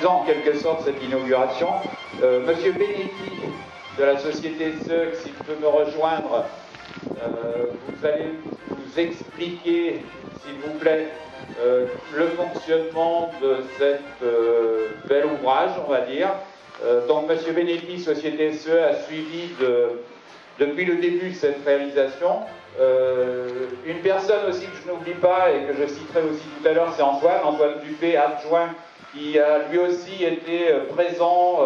En quelque sorte cette inauguration. Monsieur Benetti de la société SEUC, s'il peut me rejoindre, vous allez nous expliquer, s'il vous plaît, le fonctionnement de cet bel ouvrage, on va dire. Donc Monsieur Benetti, société SEUC, a suivi depuis le début cette réalisation. Une personne aussi que je n'oublie pas et que je citerai aussi tout à l'heure, c'est Antoine Dupé, adjoint, qui a lui aussi été présent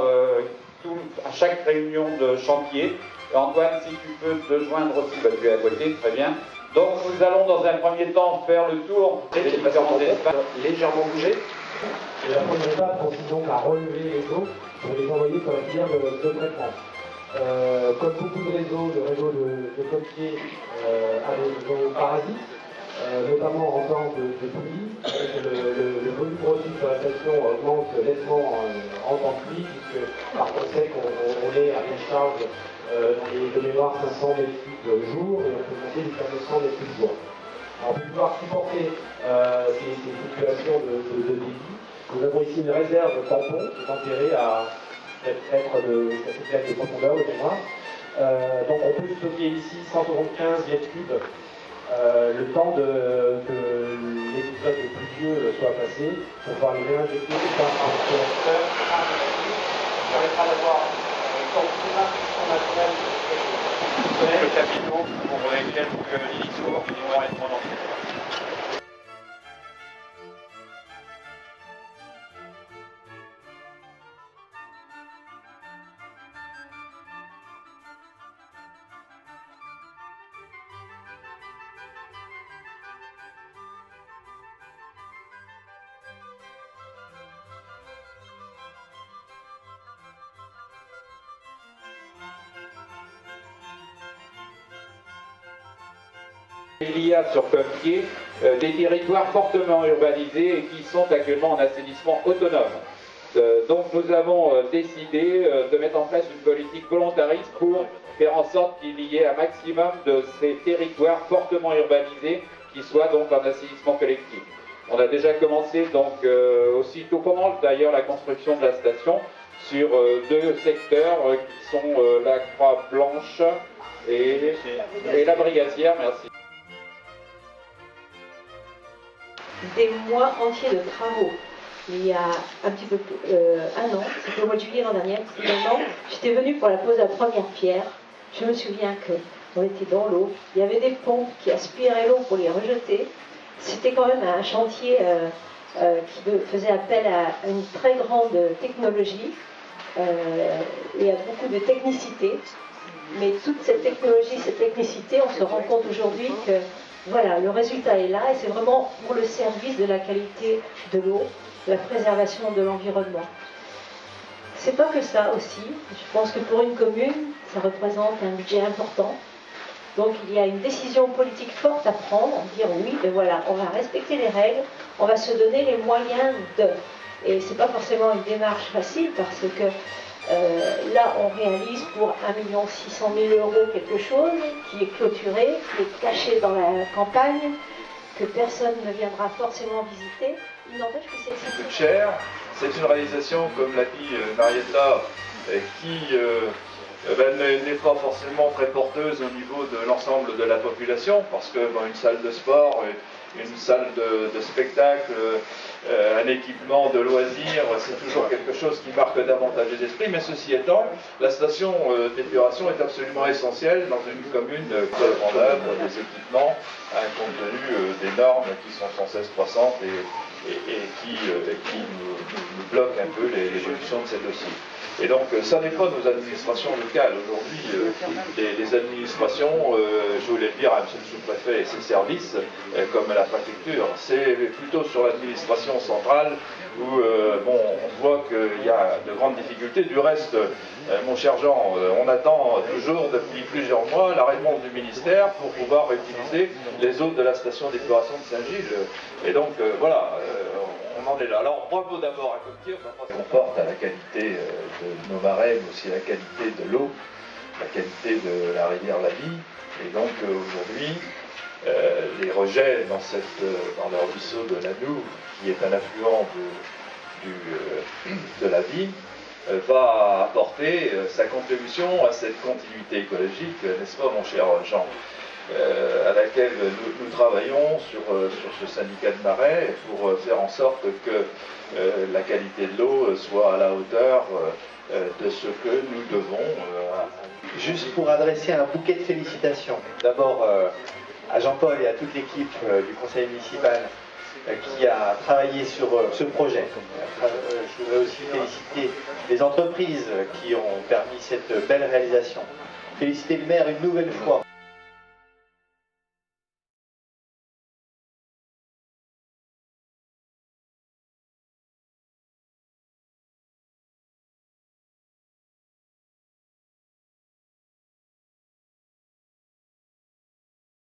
à chaque réunion de chantier. Et Antoine, si tu peux te joindre aussi, tu es à côté, très bien. Donc nous allons dans un premier temps faire le tour des différents espaces. Légèrement bouger. Et la première étape consiste donc à relever les eaux pour les envoyer sur la filière de traitement. Comme beaucoup de réseaux, le réseau de Côte-Pied a des eaux parasites, notamment en temps de pluie. Le volume reçu sur la station augmente nettement en temps de pluie, puisque par conséquent on est à une charge de mémoire 500 mètres cubes jour, et on peut monter jusqu'à 900 mètres cubes jour. Alors pour pouvoir supporter ces fluctuations de débit, nous avons ici une réserve tampon qui est enterrée à 7 mètres de profondeur de mémoire. Donc on peut stocker ici 175 mètres cubes le temps que l'épisode pluvieux soit passé pour pouvoir les réinjecter par permettra d'avoir un temps naturel Le capitaux pour lesquels l'ISO vont être prononcés. Il y a sur Côte-Pied des territoires fortement urbanisés et qui sont actuellement en assainissement autonome. Donc nous avons décidé de mettre en place une politique volontariste pour faire en sorte qu'il y ait un maximum de ces territoires fortement urbanisés qui soient donc en assainissement collectif. On a déjà commencé donc aussitôt pendant d'ailleurs la construction de la station sur deux secteurs qui sont la Croix-Blanche et la Brigadière, merci. Des mois entiers de travaux. Il y a un petit peu un an, c'était au mois de juillet l'an dernier, j'étais venue pour la pose de la première pierre. Je me souviens qu'on était dans l'eau, il y avait des pompes qui aspiraient l'eau pour les rejeter. C'était quand même un chantier qui faisait appel à une très grande technologie et à beaucoup de technicité. Mais toute cette technologie, cette technicité, on se rend compte aujourd'hui que voilà, le résultat est là et c'est vraiment pour le service de la qualité de l'eau, de la préservation de l'environnement. C'est pas que ça aussi. Je pense que pour une commune, ça représente un budget important. Donc il y a une décision politique forte à prendre, dire oui, ben voilà, on va respecter les règles, on va se donner les moyens de. Et c'est pas forcément une démarche facile parce que là, on réalise pour 1 600 000 € quelque chose qui est clôturé, qui est caché dans la campagne, que personne ne viendra forcément visiter. Il n'empêche que c'est coûte cher. C'est une réalisation, comme l'a dit Marietta, qui n'est pas forcément très porteuse au niveau de l'ensemble de la population, parce que une salle de sport, une salle de spectacle, un équipement de loisirs, c'est toujours quelque chose qui marque davantage les esprits, mais ceci étant, la station d'épuration est absolument essentielle dans une commune qui a en œuvre des équipements, compte tenu des normes qui sont sans cesse croissantes et qui nous bloquent un peu l'évolution de ces dossiers. Et donc, ça n'est pas nos administrations locales. Aujourd'hui, les administrations, je voulais le dire à M. le sous-préfet et ses services, comme la préfecture, c'est plutôt sur l'administration centrale où on voit qu'il y a de grandes difficultés. Du reste, mon cher Jean, on attend toujours depuis plusieurs mois la réponse du ministère pour pouvoir utiliser les eaux de la station d'épuration de Saint-Gilles. Et donc, voilà. On en est là. Alors, bravo d'abord à Côte-Pied. On porte à la qualité de nos marais, mais aussi à la qualité de l'eau, la qualité de la rivière La Vie. Et donc, aujourd'hui, les rejets dans le ruisseau de l'Anou, qui est un affluent de la vie, va apporter sa contribution à cette continuité écologique, n'est-ce pas mon cher Jean, à laquelle nous travaillons sur ce syndicat de marais pour faire en sorte que la qualité de l'eau soit à la hauteur de ce que nous devons. Juste pour adresser un bouquet de félicitations, d'abord à Jean-Paul et à toute l'équipe du conseil municipal qui a travaillé sur ce projet. Je voudrais aussi féliciter les entreprises qui ont permis cette belle réalisation. Féliciter le maire une nouvelle fois